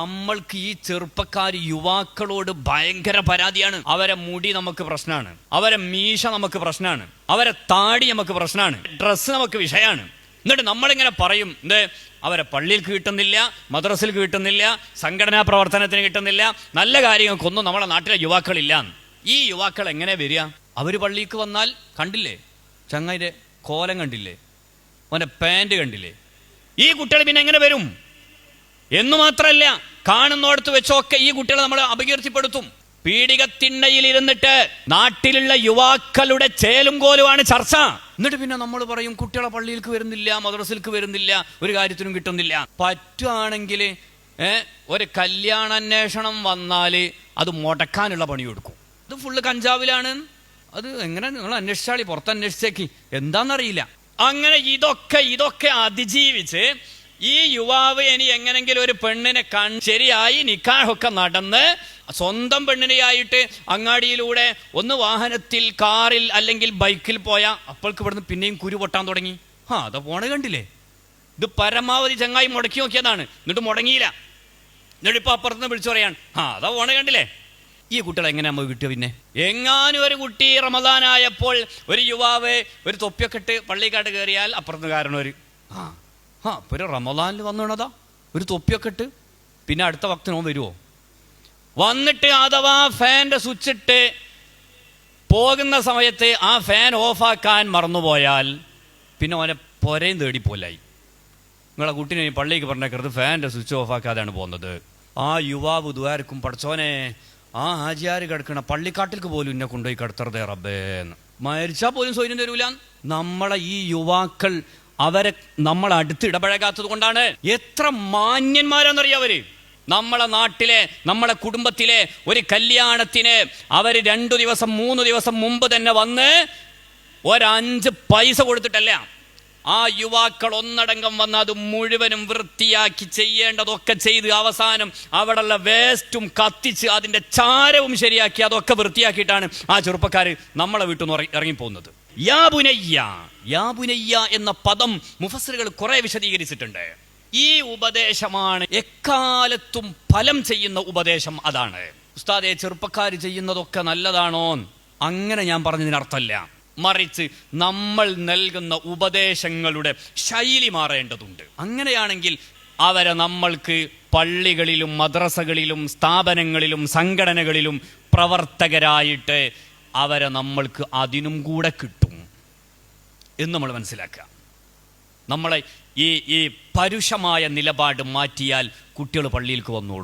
നമ്മൾക്ക് ഈ ചെറുപ്പക്കാർ യുവാക്കളോട് ഭയങ്കര പരാതിയാണ്. അവരെ മുടി നമുക്ക് പ്രശ്നമാണ്, അവരെ മീശ നമുക്ക് പ്രശ്നമാണ്, അവരെ താടി നമുക്ക് പ്രശ്നമാണ്, ഡ്രസ്സ് നമുക്ക് വിഷയമാണ്. എന്നിട്ട് നമ്മളിങ്ങനെ പറയും, അവരെ പള്ളിയിൽ കിട്ടുന്നില്ല, മദ്രസിൽ കിട്ടുന്നില്ല, സംഘടനാ പ്രവർത്തനത്തിന് കിട്ടുന്നില്ല, നല്ല കാര്യങ്ങൾക്കൊന്നും നമ്മളെ നാട്ടിലെ യുവാക്കളില്ല. ഈ യുവാക്കൾ എങ്ങനെ വരിക? അവര് പള്ളിക്ക് വന്നാൽ കണ്ടില്ലേ ചങ്ങായിന്റെ കോലം, കണ്ടില്ലേ അവന്റെ പാൻറ് കണ്ടില്ലേ? ഈ കുട്ടികൾ പിന്നെ എങ്ങനെ വരും എന്നു മാത്രമല്ല, കാണുന്നോടത്ത് വെച്ചൊക്കെ ഈ കുട്ടികളെ നമ്മൾ അപകീർത്തിപ്പെടുത്തും. പീഡികത്തിണ്ണയിൽ ഇരുന്നിട്ട് നാട്ടിലുള്ള യുവാക്കളുടെ ചേലും കോലുമാണ് ചർച്ച. എന്നിട്ട് പിന്നെ നമ്മൾ പറയും കുട്ടികളെ പള്ളിയിലേക്ക് വരുന്നില്ല, മദ്രസയിലേക്ക് വരുന്നില്ല, ഒരു കാര്യത്തിനും കിട്ടുന്നില്ല. പറ്റുകയാണെങ്കിൽ ഒരു കല്യാണാന്വേഷണം വന്നാല് അത് മുടക്കാനുള്ള പണി കൊടുക്കും. അത് ഫുള്ള് കഞ്ചാവിലാണ്. അത് എങ്ങനെ നിങ്ങൾ അന്വേഷിച്ചാളി, പുറത്ത് അന്വേഷിച്ചേക്ക്, എന്താണെന്നറിയില്ല. അങ്ങനെ ഇതൊക്കെ അതിജീവിച്ച് ഈ യുവാവ് ഇനി എങ്ങനെങ്കിലും ഒരു പെണ്ണിനെ ശരിയായി നിക്കാഹൊക്കെ നടന്ന് സ്വന്തം പെണ്ണിനെയായിട്ട് അങ്ങാടിയിലൂടെ ഒന്ന് വാഹനത്തിൽ, കാറിൽ അല്ലെങ്കിൽ ബൈക്കിൽ പോയാൽ അപ്പോൾക്ക് ഇവിടുന്ന് പിന്നെയും കുരു പൊട്ടാൻ തുടങ്ങി. അതാ പോണ കണ്ടില്ലേ? ഇത് പരമാവധി ചങ്ങായി മുടക്കി നോക്കിയതാണ്, എന്നിട്ട് മുടങ്ങിയില്ല. എന്നിട്ട് ഇപ്പൊ അപ്പുറത്തുനിന്ന് വിളിച്ചു പറയാൻ അതാ പോണ കണ്ടില്ലേ? ഈ കുട്ടികളെ എങ്ങനെ നമുക്ക് കിട്ടുക? പിന്നെ എങ്ങാനും ഒരു കുട്ടി റമദാനായപ്പോൾ ഒരു യുവാവ് ഒരു തൊപ്പിയൊക്കെ ഇട്ട് പള്ളിക്കാട്ട് കയറിയാൽ അപ്പുറത്ത് കാരണം ഒരു ഇപ്പൊ ഒരു റമദാനിൽ വന്നതാ ഒരു തൊപ്പിയൊക്കെ ഇട്ട്, പിന്നെ അടുത്ത വക്തിനോ വരുമോ? വന്നിട്ട് അഥവാ ഫാൻ്റെ സ്വിച്ച് ഇട്ട് പോകുന്ന സമയത്ത് ആ ഫാൻ ഓഫാക്കാൻ മറന്നുപോയാൽ പിന്നെ അവനെ പൊരയും തേടിപ്പോലായി. നിങ്ങളെ കുട്ടീനെ പള്ളിക്ക് പറഞ്ഞേക്കരുത്, ഫാൻ്റെ സ്വിച്ച് ഓഫാക്കാതെയാണ് പോകുന്നത്. ആ യുവാവ് ദുആർക്കും, പഠിച്ചോനെ ആ ഹാജിയാർ കിടക്കണ പള്ളിക്കാട്ടിലേക്ക് പോലും എന്നെ കൊണ്ടുപോയി കിടത്തറുതേ റബ്ബേന്ന്. മരിച്ചാൽ പോലും സ്വൈര്യം തരൂല. നമ്മളെ ഈ യുവാക്കൾ അവരെ നമ്മൾ അടുത്ത് ഇടപഴകാത്തത് കൊണ്ടാണ്. എത്ര മാന്യന്മാരാന്നറിയാവര്. നമ്മളെ നാട്ടിലെ, നമ്മളെ കുടുംബത്തിലെ ഒരു കല്യാണത്തിന് അവര് 2 ദിവസം 3 ദിവസം മുമ്പ് തന്നെ വന്ന് 5 പൈസ കൊടുത്തിട്ടല്ല, ആ യുവാക്കൾ ഒന്നടങ്കം വന്ന് അത് മുഴുവനും വൃത്തിയാക്കി ചെയ്യേണ്ടതൊക്കെ ചെയ്ത് അവസാനം അവിടെയുള്ള വേസ്റ്റും കത്തിച്ച് അതിന്റെ ചാരവും ശരിയാക്കി അതൊക്കെ വൃത്തിയാക്കിയിട്ടാണ് ആ ചെറുപ്പക്കാര് നമ്മളെ വീട്ടിൽ നിന്ന് ഇറങ്ങിപ്പോകുന്നത്. യാ ബുനയ്യ എന്ന പദം മുഫസ്സിറുകൾ കുറെ വിശദീകരിച്ചിട്ടുണ്ട്. ഈ ഉപദേശമാണ് എക്കാലത്തും ഫലം ചെയ്യുന്ന ഉപദേശം. അതാണ് ഉസ്താദെ ചെറുപ്പക്കാർ ചെയ്യുന്നതൊക്കെ നല്ലതാണോ? അങ്ങനെ ഞാൻ പറഞ്ഞതിനർത്ഥമല്ല. മറിച്ച് നമ്മൾ നൽകുന്ന ഉപദേശങ്ങളുടെ ശൈലി മാറേണ്ടതുണ്ട്. അങ്ങനെയാണെങ്കിൽ അവരെ നമ്മൾക്ക് പള്ളികളിലും മദ്രസകളിലും സ്ഥാപനങ്ങളിലും സംഘടനകളിലും പ്രവർത്തകരായിട്ട് അവരെ നമ്മൾക്ക് അതിനും കൂടെ കിട്ടും എന്ന് നമ്മൾ മനസ്സിലാക്കുക. നമ്മളെ ഈ പരുഷമായ നിലപാട് മാറ്റിയാൽ കുട്ടികൾ പള്ളിയിലേക്ക് വന്നോളൂ.